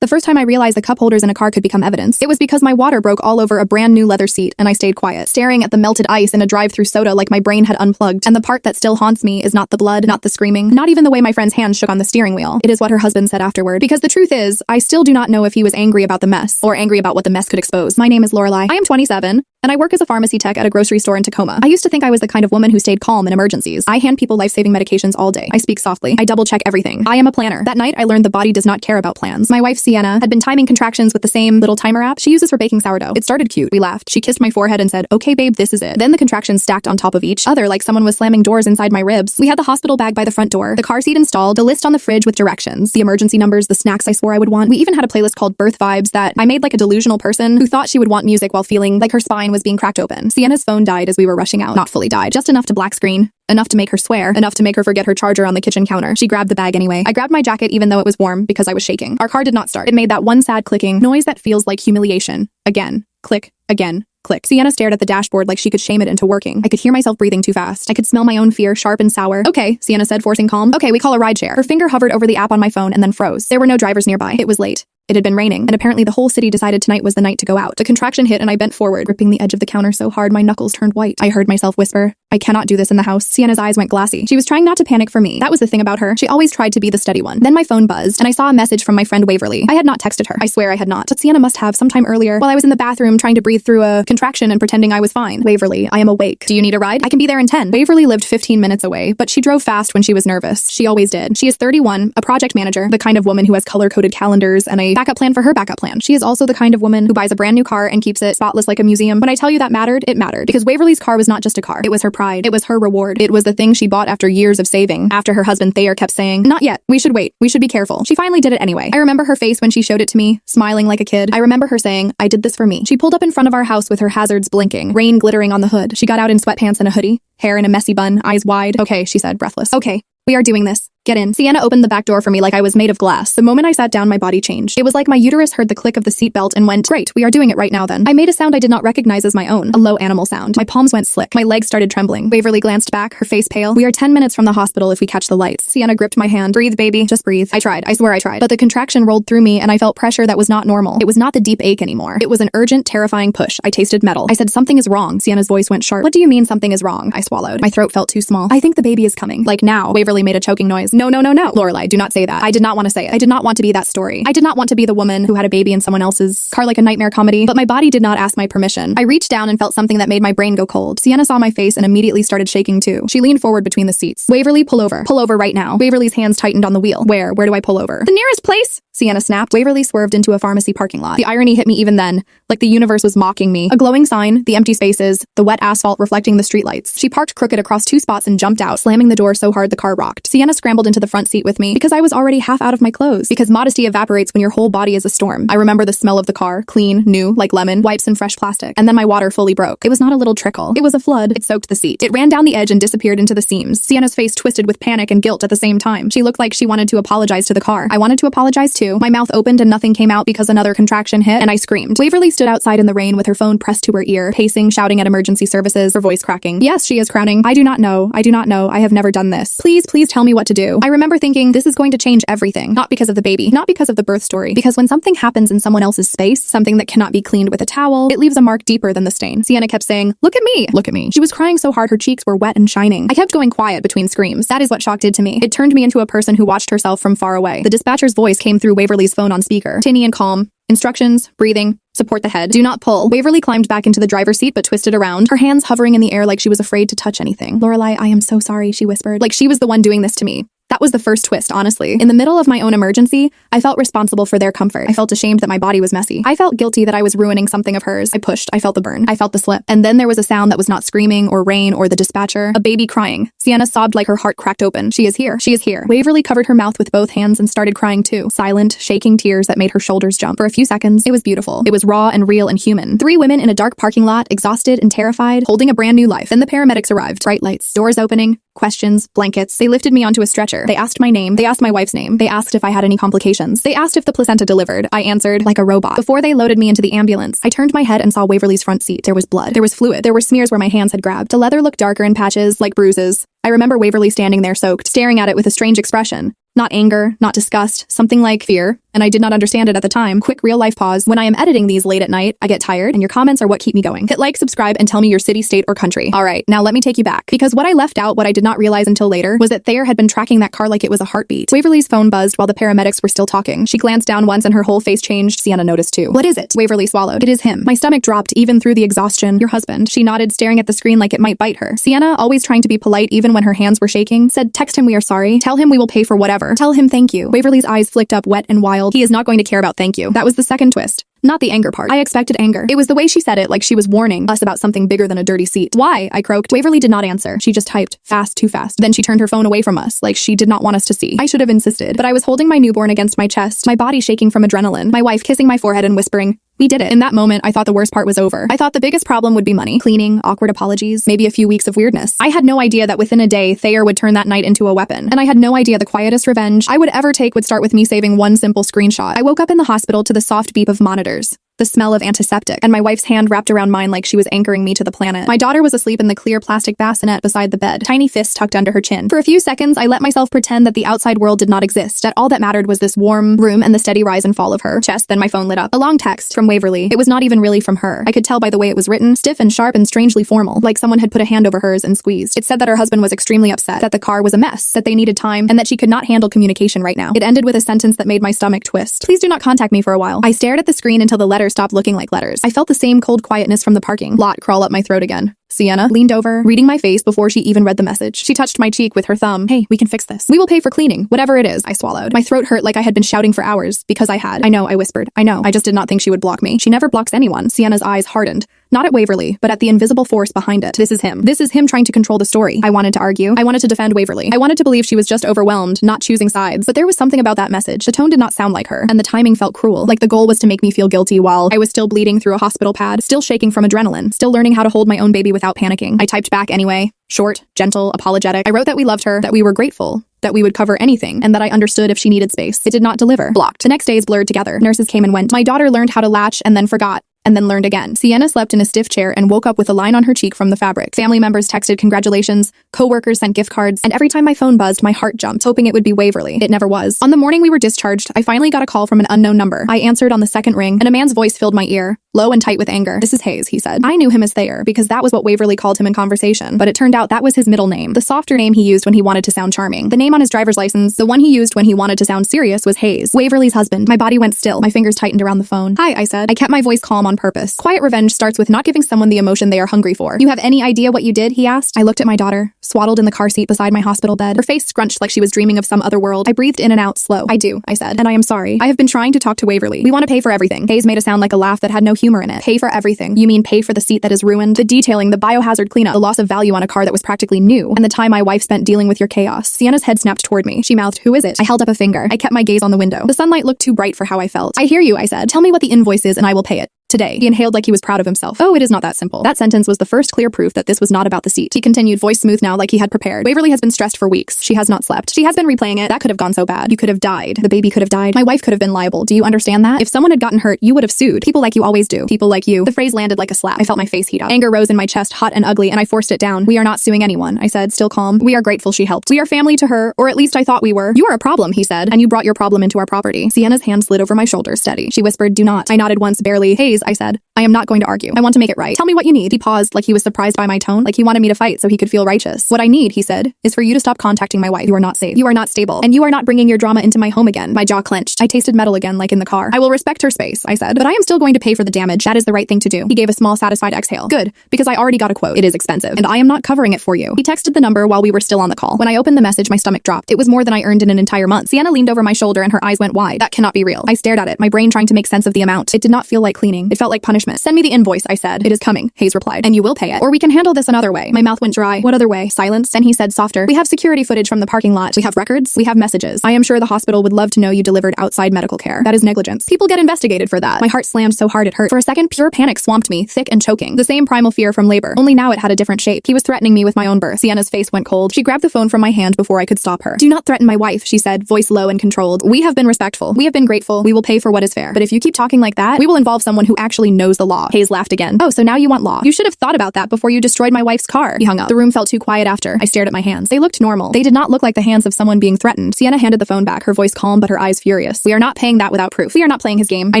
The first time I realized the cup holders in a car could become evidence, it was because my water broke all over a brand new leather seat and I stayed quiet, staring at the melted ice in a drive-through soda like my brain had unplugged. And the part that still haunts me is not the blood, not the screaming, not even the way my friend's hands shook on the steering wheel. It is what her husband said afterward. Because the truth is, I still do not know if he was angry about the mess or angry about what the mess could expose. My name is Lorelai. I am 27. And I work as a pharmacy tech at a grocery store in Tacoma. I used to think I was the kind of woman who stayed calm in emergencies. I hand people life-saving medications all day. I speak softly. I double-check everything. I am a planner. That night, I learned the body does not care about plans. My wife, Sienna, had been timing contractions with the same little timer app she uses for baking sourdough. It started cute. We laughed. She kissed my forehead and said, "Okay, babe, this is it." Then the contractions stacked on top of each other like someone was slamming doors inside my ribs. We had the hospital bag by the front door, the car seat installed, the list on the fridge with directions, the emergency numbers, the snacks I swore I would want. We even had a playlist called Birth Vibes that I made like a delusional person who thought she would want music while feeling like her spine was being cracked open. Sienna's phone died as we were rushing out. Not fully died, just enough to black screen. Enough to make her swear, enough to make her forget her charger on the kitchen counter. She grabbed the bag anyway. I grabbed my jacket even though it was warm because I was shaking. Our car did not start. It made that one sad clicking noise that feels like humiliation. Again. Click. Again. Click. Sienna stared at the dashboard like she could shame it into working. I could hear myself breathing too fast. I could smell my own fear, sharp and sour. "Okay," Sienna said, forcing calm. "Okay, we call a rideshare." Her finger hovered over the app on my phone and then froze. There were no drivers nearby. It was late. It had been raining, and apparently the whole city decided tonight was the night to go out. The contraction hit and I bent forward, gripping the edge of the counter so hard my knuckles turned white. I heard myself whisper, "I cannot do this in the house." Sienna's eyes went glassy. She was trying not to panic for me. That was the thing about her. She always tried to be the steady one. Then my phone buzzed, and I saw a message from my friend Waverly. I had not texted her. I swear I had not. But Sienna must have sometime earlier while I was in the bathroom trying to breathe through a contraction and pretending I was fine. "Waverly, I am awake. Do you need a ride? I can be there in 10. Waverly lived 15 minutes away, but she drove fast when she was nervous. She always did. She is 31, a project manager, the kind of woman who has color-coded calendars and a backup plan for her backup plan. She is also the kind of woman who buys a brand new car and keeps it spotless like a museum. When I tell you that mattered, it mattered. Because Waverly's car was not just a car. It was her pride. It was her reward. It was the thing she bought after years of saving. After her husband Thayer kept saying, "Not yet. We should wait. We should be careful." She finally did it anyway. I remember her face when she showed it to me, smiling like a kid. I remember her saying, "I did this for me." She pulled up in front of our house with her hazards blinking, rain glittering on the hood. She got out in sweatpants and a hoodie, hair in a messy bun, eyes wide. "Okay," she said, breathless. "Okay. We are doing this. Get in." Sienna opened the back door for me like I was made of glass. The moment I sat down, my body changed. It was like my uterus heard the click of the seatbelt and went, "Great, we are doing it right now then." I made a sound I did not recognize as my own, a low animal sound. My palms went slick. My legs started trembling. Waverly glanced back, her face pale. "We are 10 minutes from the hospital if we catch the lights." Sienna gripped my hand. "Breathe, baby. Just breathe." I tried. I swear I tried. But the contraction rolled through me and I felt pressure that was not normal. It was not the deep ache anymore. It was an urgent, terrifying push. I tasted metal. I said, "Something is wrong." Sienna's voice went sharp. "What do you mean something is wrong?" I swallowed. My throat felt too small. "I think the baby is coming." "Like now." Waverly made a choking noise. "No, no, no, no. Lorelai, do not say that." I did not want to say it. I did not want to be that story. I did not want to be the woman who had a baby in someone else's car like a nightmare comedy, but my body did not ask my permission. I reached down and felt something that made my brain go cold. Sienna saw my face and immediately started shaking too. She leaned forward between the seats. "Waverly, pull over. Pull over right now." Waverly's hands tightened on the wheel. Where do I pull over?" "The nearest place," Sienna snapped. Waverly swerved into a pharmacy parking lot. The irony hit me even then, like the universe was mocking me. A glowing sign, the empty spaces, the wet asphalt reflecting the streetlights. She parked crooked across 2 spots and jumped out, slamming the door so hard the car rocked. Sienna scrambled into the front seat with me because I was already half out of my clothes. Because modesty evaporates when your whole body is a storm. I remember the smell of the car, clean, new, like lemon, wipes and fresh plastic. And then my water fully broke. It was not a little trickle. It was a flood. It soaked the seat. It ran down the edge and disappeared into the seams. Sienna's face twisted with panic and guilt at the same time. She looked like she wanted to apologize to the car. I wanted to apologize too. My mouth opened and nothing came out because another contraction hit and I screamed. Waverly stood outside in the rain with her phone pressed to her ear, pacing, shouting at emergency services, her voice cracking. "Yes, she is crowning. I do not know. I do not know. I have never done this. Please, please tell me what to do." I remember thinking, this is going to change everything. Not because of the baby, not because of the birth story, because when something happens in someone else's space, something that cannot be cleaned with a towel, it leaves a mark deeper than the stain. Sienna kept saying, "Look at me. Look at me." She was crying so hard her cheeks were wet and shining. I kept going quiet between screams. That is what shock did to me. It turned me into a person who watched herself from far away. The dispatcher's voice came through Waverly's phone on speaker, tinny and calm. Instructions, breathing, support the head. Do not pull. Waverly climbed back into the driver's seat but twisted around, her hands hovering in the air like she was afraid to touch anything. "Lorelai, I am so sorry," she whispered, like she was the one doing this to me. That was the first twist, honestly. In the middle of my own emergency, I felt responsible for their comfort. I felt ashamed that my body was messy. I felt guilty that I was ruining something of hers. I pushed. I felt the burn. I felt the slip. And then there was a sound that was not screaming or rain or the dispatcher. A baby crying. Sienna sobbed like her heart cracked open. "She is here. She is here." Waverly covered her mouth with both hands and started crying too. Silent, shaking tears that made her shoulders jump. For a few seconds, it was beautiful. It was raw and real and human. 3 women in a dark parking lot, exhausted and terrified, holding a brand new life. Then the paramedics arrived. Bright lights. Doors opening. Questions. Blankets. They lifted me onto a stretcher. They asked my name. They asked my wife's name. They asked if I had any complications. They asked if the placenta delivered. I answered like a robot. Before they loaded me into the ambulance, I turned my head and saw Waverly's front seat. There was blood. There was fluid. There were smears where my hands had grabbed. The leather looked darker in patches, like bruises. I remember Waverly standing there soaked, staring at it with a strange expression. Not anger, not disgust, something like fear. And I did not understand it at the time. Quick real life pause. When I am editing these late at night, I get tired, and your comments are what keep me going. Hit like, subscribe, and tell me your city, state, or country. Alright, now let me take you back. Because what I left out, what I did not realize until later, was that Thayer had been tracking that car like it was a heartbeat. Waverly's phone buzzed while the paramedics were still talking. She glanced down once and her whole face changed. Sienna noticed too. What is it? Waverly swallowed. It is him. My stomach dropped even through the exhaustion. Your husband. She nodded, staring at the screen like it might bite her. Sienna, always trying to be polite even when her hands were shaking, said, text him we are sorry. Tell him we will pay for whatever. Tell him thank you. Waverly's eyes flicked up wet and wild. He is not going to care about thank you. That was the second twist. Not the anger part. I expected anger. It was the way she said it, like she was warning us about something bigger than a dirty seat. Why? I croaked. Waverly did not answer. She just typed, fast, too fast. Then she turned her phone away from us, like she did not want us to see. I should have insisted, but I was holding my newborn against my chest, my body shaking from adrenaline, my wife kissing my forehead and whispering, we did it. In that moment, I thought the worst part was over. I thought the biggest problem would be money, cleaning, awkward apologies, maybe a few weeks of weirdness. I had no idea that within a day, Thayer would turn that night into a weapon. And I had no idea the quietest revenge I would ever take would start with me saving one simple screenshot. I woke up in the hospital to the soft beep of monitors, the smell of antiseptic, and my wife's hand wrapped around mine like she was anchoring me to the planet. My daughter was asleep in the clear plastic bassinet beside the bed, tiny fists tucked under her chin. For a few seconds, I let myself pretend that the outside world did not exist, that all that mattered was this warm room and the steady rise and fall of her chest. Then my phone lit up. A long text from Waverly. It was not even really from her. I could tell by the way it was written, stiff and sharp and strangely formal, like someone had put a hand over hers and squeezed. It said that her husband was extremely upset, that the car was a mess, that they needed time, and that she could not handle communication right now. It ended with a sentence that made my stomach twist. Please do not contact me for a while. I stared at the screen until the letters stopped looking like letters. I felt the same cold quietness from the parking lot crawl up my throat again. Sienna leaned over, reading my face before she even read the message. She touched my cheek with her thumb. Hey, we can fix this. We will pay for cleaning, whatever it is. I swallowed. My throat hurt like I had been shouting for hours, because I had. I know, I whispered. I know. I just did not think she would block me. She never blocks anyone. Sienna's eyes hardened. Not at Waverly, but at the invisible force behind it. This is him. This is him trying to control the story. I wanted to argue. I wanted to defend Waverly. I wanted to believe she was just overwhelmed, not choosing sides. But there was something about that message. The tone did not sound like her, and the timing felt cruel. Like the goal was to make me feel guilty while I was still bleeding through a hospital pad, still shaking from adrenaline, still learning how to hold my own baby without panicking. I typed back anyway. Short, gentle, apologetic. I wrote that we loved her, that we were grateful, that we would cover anything, and that I understood if she needed space. It did not deliver. Blocked. The next days blurred together. Nurses came and went. My daughter learned how to latch and then forgot. And then learned again. Sienna slept in a stiff chair and woke up with a line on her cheek from the fabric. Family members texted congratulations, co-workers sent gift cards, and every time my phone buzzed, my heart jumped, hoping it would be Waverly. It never was. On the morning we were discharged, I finally got a call from an unknown number. I answered on the second ring, and a man's voice filled my ear, low and tight with anger. This is Hayes, he said. I knew him as Thayer, because that was what Waverly called him in conversation, but it turned out that was his middle name, the softer name he used when he wanted to sound charming. The name on his driver's license, the one he used when he wanted to sound serious, was Hayes, Waverly's husband. My body went still. My fingers tightened around the phone. Hi, I said. I kept my voice calm on purpose. Quiet revenge starts with not giving someone the emotion they are hungry for. You have any idea what you did? He asked. I looked at my daughter, swaddled in the car seat beside my hospital bed. Her face scrunched like she was dreaming of some other world. I breathed in and out slow. I do, I said, and I am sorry. I have been trying to talk to Waverly. We want to pay for everything. Hayes made a sound like a laugh that had no humor in it. Pay for everything. You mean pay for the seat that is ruined, the detailing, the biohazard cleanup, the loss of value on a car that was practically new, and the time my wife spent dealing with your chaos. Sienna's head snapped toward me. She mouthed, who is it? I held up a finger. I kept my gaze on the window. The sunlight looked too bright for how I felt. I hear you, I said. Tell me what the invoice is and I will pay it. Today. He inhaled like he was proud of himself. Oh, it is not that simple. That sentence was the first clear proof that this was not about the seat. He continued, voice smooth now like he had prepared. Waverly has been stressed for weeks. She has not slept. She has been replaying it. That could have gone so bad. You could have died. The baby could have died. My wife could have been liable. Do you understand that? If someone had gotten hurt, you would have sued. People like you always do. People like you. The phrase landed like a slap. I felt my face heat up. Anger rose in my chest, hot and ugly, and I forced it down. We are not suing anyone, I said, still calm. We are grateful she helped. We are family to her, or at least I thought we were. You are a problem, he said, and you brought your problem into our property. Sienna's hand slid over my shoulder, steady. She whispered, do not. I nodded once, barely. Hayes, I said. I am not going to argue. I want to make it right. Tell me what you need. He paused, like he was surprised by my tone, like he wanted me to fight so he could feel righteous. What I need, he said, is for you to stop contacting my wife. You are not safe. You are not stable. And you are not bringing your drama into my home again. My jaw clenched. I tasted metal again, like in the car. I will respect her space, I said, but I am still going to pay for the damage. That is the right thing to do. He gave a small, satisfied exhale. Good, because I already got a quote. It is expensive, and I am not covering it for you. He texted the number while we were still on the call. When I opened the message, my stomach dropped. It was more than I earned in an entire month. Sienna leaned over my shoulder and her eyes went wide. That cannot be real. I stared at it, my brain trying to make sense of the amount. It did not feel like cleaning. It felt like punishment. Send me the invoice, I said. It is coming, Hayes replied, and you will pay it. Or we can handle this another way. My mouth went dry. What other way? Silence. Then he said softer. We have security footage from the parking lot. We have records. We have messages. I am sure the hospital would love to know you delivered outside medical care. That is negligence. People get investigated for that. My heart slammed so hard it hurt. For a second, pure panic swamped me, thick and choking. The same primal fear from labor. Only now it had a different shape. He was threatening me with my own birth. Sienna's face went cold. She grabbed the phone from my hand before I could stop her. Do not threaten my wife, she said, voice low and controlled. We have been respectful. We have been grateful. We will pay for what is fair. But if you keep talking like that, we will involve someone who actually knows the law. Hayes laughed again. Oh, so now you want law. You should have thought about that before you destroyed my wife's car. He hung up. The room felt too quiet after. I stared at my hands. They looked normal. They did not look like the hands of someone being threatened. Sienna handed the phone back, her voice calm but her eyes furious. We are not paying that without proof. We are not playing his game. I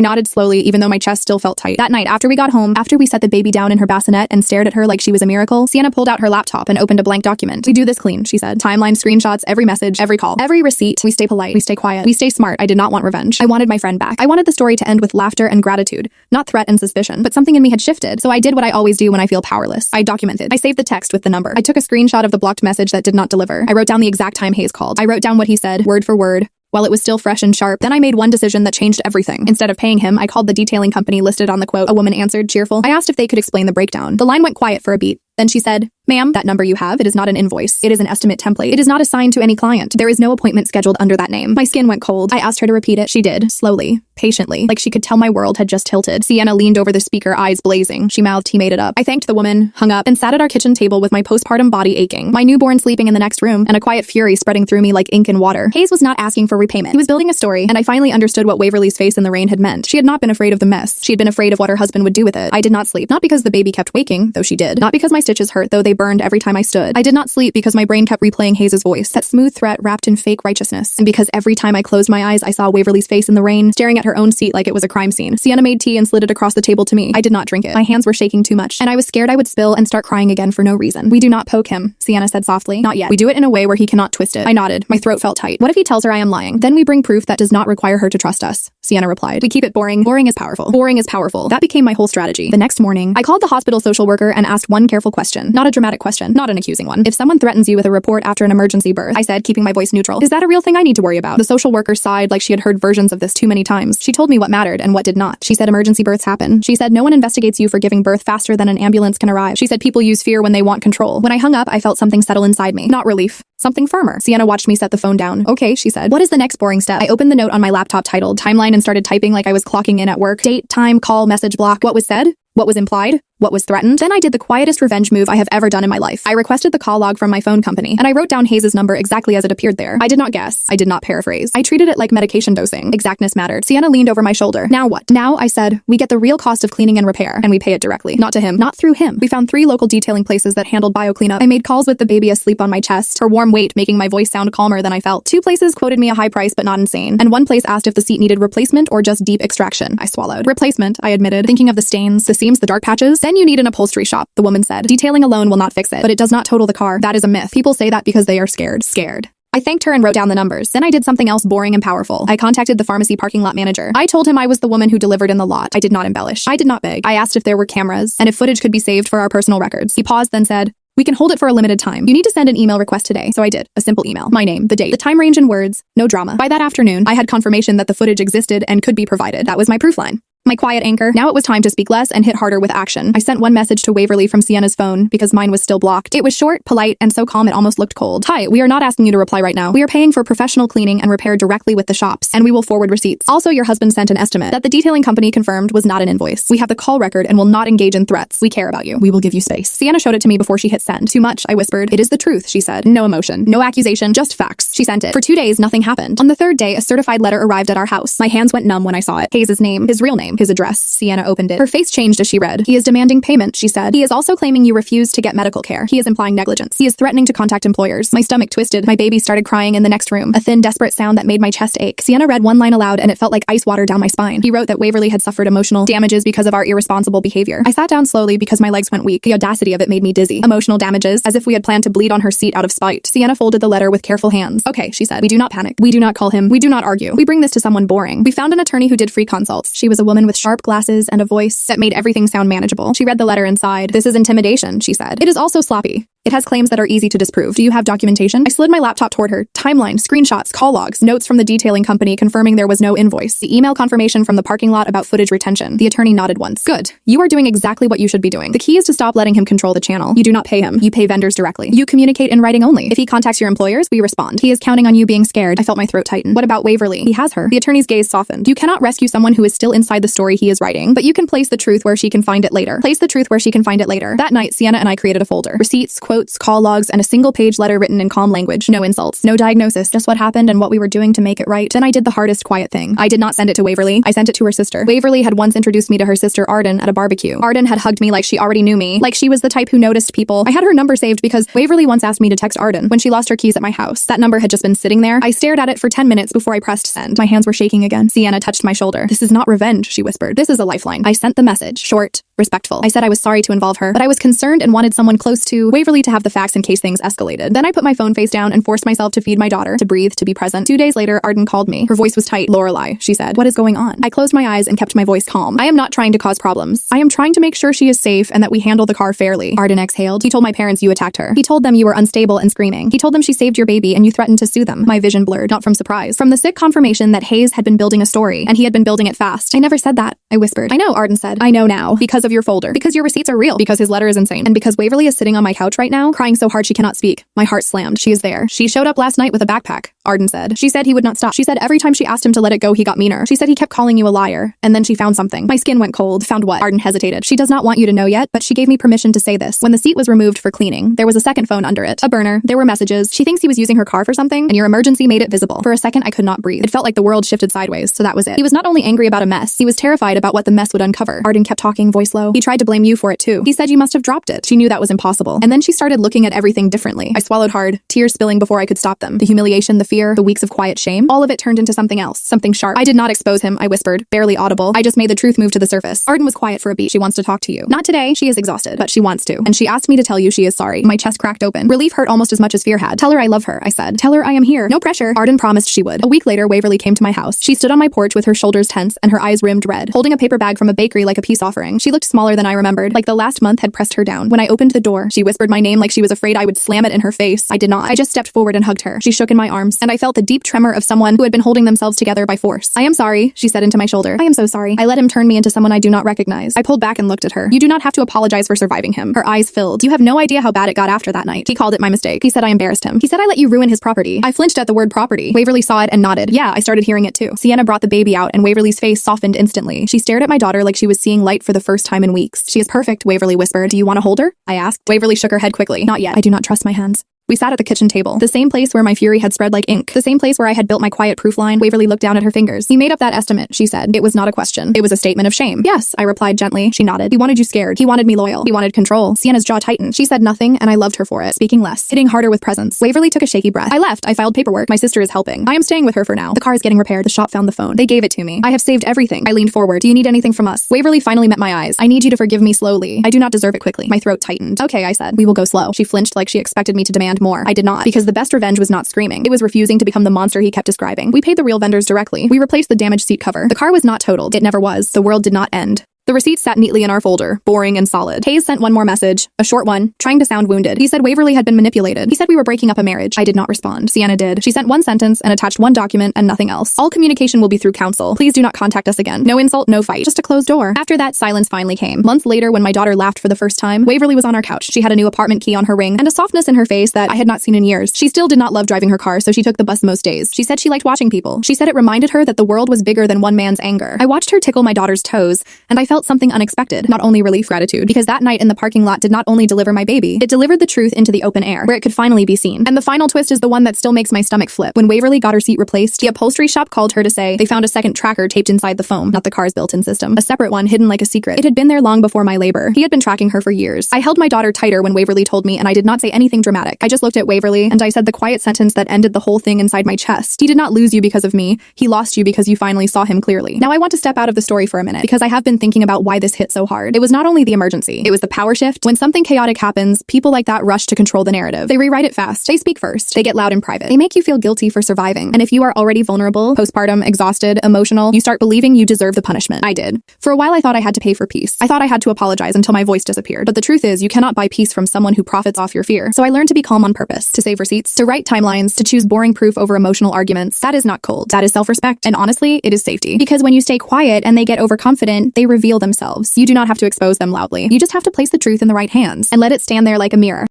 nodded slowly, even though my chest still felt tight. That night, after we got home, after we set the baby down in her bassinet and stared at her like she was a miracle, Sienna pulled out her laptop and opened a blank document. We do this clean, she said. Timeline, screenshots, every message, every call, every receipt. We stay polite. We stay quiet. We stay smart. I did not want revenge. I wanted my friend back. I wanted the story to end with laughter and gratitude, not threat and suspicion. But something in me had shifted, so I did what I always do when I feel powerless. I documented. I saved the text with the number. I took a screenshot of the blocked message that did not deliver. I wrote down the exact time Hayes called. I wrote down what he said, word for word, while it was still fresh and sharp. Then I made one decision that changed everything. Instead of paying him, I called the detailing company listed on the quote. A woman answered, cheerful. I asked if they could explain the breakdown. The line went quiet for a beat. Then she said, ma'am, that number you have, it is not an invoice. It is an estimate template. It is not assigned to any client. There is no appointment scheduled under that name. My skin went cold. I asked her to repeat it. She did, slowly, patiently, like she could tell my world had just tilted. Sienna leaned over the speaker, eyes blazing. She mouthed he made it up. I thanked the woman, hung up, and sat at our kitchen table with my postpartum body aching, my newborn sleeping in the next room, and a quiet fury spreading through me like ink in water. Hayes was not asking for repayment. He was building a story, and I finally understood what Waverly's face in the rain had meant. She had not been afraid of the mess. She had been afraid of what her husband would do with it. I did not sleep. Not because the baby kept waking, though she did. Not because my stitches hurt, though they burned every time I stood. I did not sleep because my brain kept replaying Hayes' voice, that smooth threat wrapped in fake righteousness. And because every time I closed my eyes, I saw Waverly's face in the rain, staring at her own seat like it was a crime scene. Sienna made tea and slid it across the table to me. I did not drink it. My hands were shaking too much, and I was scared I would spill and start crying again for no reason. We do not poke him, Sienna said softly. Not yet. We do it in a way where he cannot twist it. I nodded. My throat felt tight. What if he tells her I am lying? Then we bring proof that does not require her to trust us, Sienna replied. We keep it boring. Boring is powerful. Boring is powerful. That became my whole strategy. The next morning, I called the hospital social worker and asked one careful question. Not a dramatic question, not an accusing one. If someone threatens you with a report after an emergency birth, I said, keeping my voice neutral, is that a real thing I need to worry about? The social worker sighed like she had heard versions of this too many times. She told me what mattered and what did not. She said emergency births happen. She said no one investigates you for giving birth faster than an ambulance can arrive. She said people use fear when they want control. When I hung up, I felt something settle inside me. Not relief. Something firmer. Sienna watched me set the phone down. Okay, she said. What is the next boring step? I opened the note on my laptop titled Timeline and started typing like I was clocking in at work. Date, time, call, message, block. What was said? What was implied? What was threatened? Then I did the quietest revenge move I have ever done in my life. I requested the call log from my phone company, and I wrote down Hayes' number exactly as it appeared there. I did not guess. I did not paraphrase. I treated it like medication dosing. Exactness mattered. Sienna leaned over my shoulder. Now what? Now, I said, we get the real cost of cleaning and repair, and we pay it directly. Not to him. Not through him. We found 3 local detailing places that handled bio cleanup. I made calls with the baby asleep on my chest, her warm weight making my voice sound calmer than I felt. 2 places quoted me a high price but not insane, and 1 place asked if the seat needed replacement or just deep extraction. I swallowed. Replacement, I admitted, thinking of the stains, the seams, the dark patches. Then you need an upholstery shop, the woman said. Detailing alone will not fix it, but it does not total the car. That is a myth. People say that because they are scared. Scared. I thanked her and wrote down the numbers. Then I did something else boring and powerful. I contacted the pharmacy parking lot manager. I told him I was the woman who delivered in the lot. I did not embellish. I did not beg. I asked if there were cameras and if footage could be saved for our personal records. He paused, then said, we can hold it for a limited time. You need to send an email request today. So I did. A simple email. My name, the date, the time range and words. No drama. By that afternoon, I had confirmation that the footage existed and could be provided. That was my proof line. My quiet anchor. Now it was time to speak less and hit harder with action. I sent one message to Waverly from Sienna's phone because mine was still blocked. It was short, polite, and so calm it almost looked cold. Hi, we are not asking you to reply right now. We are paying for professional cleaning and repair directly with the shops, and we will forward receipts. Also, your husband sent an estimate that the detailing company confirmed was not an invoice. We have the call record and will not engage in threats. We care about you. We will give you space. Sienna showed it to me before she hit send. Too much, I whispered. It is the truth, she said. No emotion, no accusation, just facts. She sent it. For 2 days, nothing happened. On the 3rd day, a certified letter arrived at our house. My hands went numb when I saw it. Hayes' name, his real name, his address. Sienna opened it. Her face changed as she read. He is demanding payment, she said. He is also claiming you refused to get medical care. He is implying negligence. He is threatening to contact employers. My stomach twisted. My baby started crying in the next room. A thin, desperate sound that made my chest ache. Sienna read one line aloud and it felt like ice water down my spine. He wrote that Waverly had suffered emotional damages because of our irresponsible behavior. I sat down slowly because my legs went weak. The audacity of it made me dizzy. Emotional damages, as if we had planned to bleed on her seat out of spite. Sienna folded the letter with careful hands. Okay, she said. We do not panic. We do not call him. We do not argue. We bring this to someone boring. We found an attorney who did free consults. She was a woman with sharp glasses and a voice that made everything sound manageable. She read the letter and sighed. This is intimidation, she said. It is also sloppy. It has claims that are easy to disprove. Do you have documentation? I slid my laptop toward her. Timeline, screenshots, call logs, notes from the detailing company confirming there was no invoice. The email confirmation from the parking lot about footage retention. The attorney nodded once. Good. You are doing exactly what you should be doing. The key is to stop letting him control the channel. You do not pay him. You pay vendors directly. You communicate in writing only. If he contacts your employers, we respond. He is counting on you being scared. I felt my throat tighten. What about Waverly? He has her. The attorney's gaze softened. You cannot rescue someone who is still inside the story he is writing, but you can place the truth where she can find it later. Place the truth where she can find it later. That night, Sienna and I created a folder. Receipts, quotes, notes, call logs, and a single-page letter written in calm language. No insults, no diagnosis, just what happened and what we were doing to make it right. Then I did the hardest quiet thing. I did not send it to Waverly. I sent it to her sister. Waverly had once introduced me to her sister Arden at a barbecue. Arden had hugged me like she already knew me, like she was the type who noticed people. I had her number saved because Waverly once asked me to text Arden when she lost her keys at my house. That number had just been sitting there. I stared at it for 10 minutes before I pressed send. My hands were shaking again. Sienna touched my shoulder. "This is not revenge," she whispered. "This is a lifeline." I sent the message. Short, respectful. I said I was sorry to involve her, but I was concerned and wanted someone close to Waverly to have the facts in case things escalated. Then I put my phone face down and forced myself to feed my daughter, to breathe, to be present. 2 days later, Arden called me. Her voice was tight. "Lorelei," she said. "What is going on?" I closed my eyes and kept my voice calm. "I am not trying to cause problems. I am trying to make sure she is safe and that we handle the car fairly." Arden exhaled. "He told my parents you attacked her. He told them you were unstable and screaming. He told them she saved your baby and you threatened to sue them." My vision blurred, not from surprise, from the sick confirmation that Hayes had been building a story, and he had been building it fast. "I never said that," I whispered. "I know," Arden said. "I know now. Because of your folder. Because your receipts are real. Because his letter is insane. And because Waverly is sitting on my couch right now, crying so hard she cannot speak." My heart slammed. "She is there. She showed up last night with a backpack," Arden said. "She said he would not stop. She said every time she asked him to let it go, he got meaner. She said he kept calling you a liar. And then she found something." My skin went cold. "Found what?" Arden hesitated. "She does not want you to know yet, but she gave me permission to say this. When the seat was removed for cleaning, there was a second phone under it. A burner. There were messages. She thinks he was using her car for something, and your emergency made it visible." For a second, I could not breathe. It felt like the world shifted sideways, so that was it. He was not only angry about a mess, he was terrified about what the mess would uncover. Arden kept talking, voice low. "He tried to blame you for it too. He said you must have dropped it." She knew that was impossible. And then she started looking at everything differently. I swallowed hard, tears spilling before I could stop them. The humiliation, the fear, the weeks of quiet shame, all of it turned into something else, something sharp. "I did not expose him," I whispered, barely audible. "I just made the truth move to the surface." Arden was quiet for a beat. "She wants to talk to you. Not today. She is exhausted, but she wants to. And she asked me to tell you she is sorry." My chest cracked open. Relief hurt almost as much as fear had. "Tell her I love her," I said. "Tell her I am here. No pressure." Arden promised she would. A week later, Waverly came to my house. She stood on my porch with her shoulders tense and her eyes rimmed red, holding a paper bag from a bakery like a peace offering. She looked smaller than I remembered, like the last month had pressed her down. When I opened the door, she whispered my name like she was afraid I would slam it in her face. I did not. I just stepped forward and hugged her. She shook in my arms, and I felt the deep tremor of someone who had been holding themselves together by force. "I am sorry," she said into my shoulder. "I am so sorry. I let him turn me into someone I do not recognize." I pulled back and looked at her. "You do not have to apologize for surviving him." Her eyes filled. "You have no idea how bad it got after that night. He called it my mistake. He said I embarrassed him. He said I let you ruin his property." I flinched at the word property. Waverly saw it and nodded. "Yeah, I started hearing it too." Sienna brought the baby out, and Waverly's face softened instantly. She stared at my daughter like she was seeing light for the first time in weeks. "She is perfect," Waverly whispered. "Do you want to hold her?" I asked. Waverly shook her head quickly. "Not yet. I do not trust my hands." We sat at the kitchen table, the same place where my fury had spread like ink, the same place where I had built my quiet proof line. Waverly looked down at her fingers. "He made up that estimate," she said. "It was not a question. It was a statement of shame." "Yes," I replied gently. She nodded. "He wanted you scared. He wanted me loyal. He wanted control." Sienna's jaw tightened. She said nothing, and I loved her for it, speaking less, hitting harder with presence. Waverly took a shaky breath. "I left. I filed paperwork. My sister is helping. I am staying with her for now. The car is getting repaired. The shop found the phone. They gave it to me. I have saved everything." I leaned forward. "Do you need anything from us?" Waverly finally met my eyes. "I need you to forgive me slowly. I do not deserve it quickly." My throat tightened. "Okay," I said. "We will go slow." She flinched like she expected me to demand more. I did not, because the best revenge was not screaming. It was refusing to become the monster he kept describing. We paid the real vendors directly. We replaced the damaged seat cover. The car was not totaled. It never was. The world did not end. The receipts sat neatly in our folder, boring and solid. Hayes sent one more message, a short one, trying to sound wounded. He said Waverly had been manipulated. He said we were breaking up a marriage. I did not respond. Sienna did. She sent one sentence and attached one document and nothing else. "All communication will be through counsel. Please do not contact us again. No insult, no fight. Just a closed door." After that, silence finally came. Months later, when my daughter laughed for the first time, Waverly was on our couch. She had a new apartment key on her ring and a softness in her face that I had not seen in years. She still did not love driving her car, so she took the bus most days. She said she liked watching people. She said it reminded her that the world was bigger than one man's anger. I watched her tickle my daughter's toes, and I felt something unexpected. Not only relief, gratitude, because that night in the parking lot did not only deliver my baby, it delivered the truth into the open air, where it could finally be seen. And the final twist is the one that still makes my stomach flip. When Waverly got her seat replaced, the upholstery shop called her to say they found a second tracker taped inside the foam, not the car's built-in system. A separate one hidden like a secret. It had been there long before my labor. He had been tracking her for years. I held my daughter tighter when Waverly told me, and I did not say anything dramatic. I just looked at Waverly, and I said the quiet sentence that ended the whole thing inside my chest. "He did not lose you because of me. He lost you because you finally saw him clearly." Now I want to step out of the story for a minute, because I have been thinking about why this hit so hard. It was not only the emergency. It was the power shift. When something chaotic happens, people like that rush to control the narrative. They rewrite it fast. They speak first. They get loud in private. They make you feel guilty for surviving. And if you are already vulnerable, postpartum, exhausted, emotional, you start believing you deserve the punishment. I did. For a while, I thought I had to pay for peace. I thought I had to apologize until my voice disappeared. But the truth is, you cannot buy peace from someone who profits off your fear. So I learned to be calm on purpose, to save receipts, to write timelines, to choose boring proof over emotional arguments. That is not cold. That is self-respect. And honestly, it is safety. Because when you stay quiet and they get overconfident, they reveal themselves. You do not have to expose them loudly. You just have to place the truth in the right hands and let it stand there like a mirror.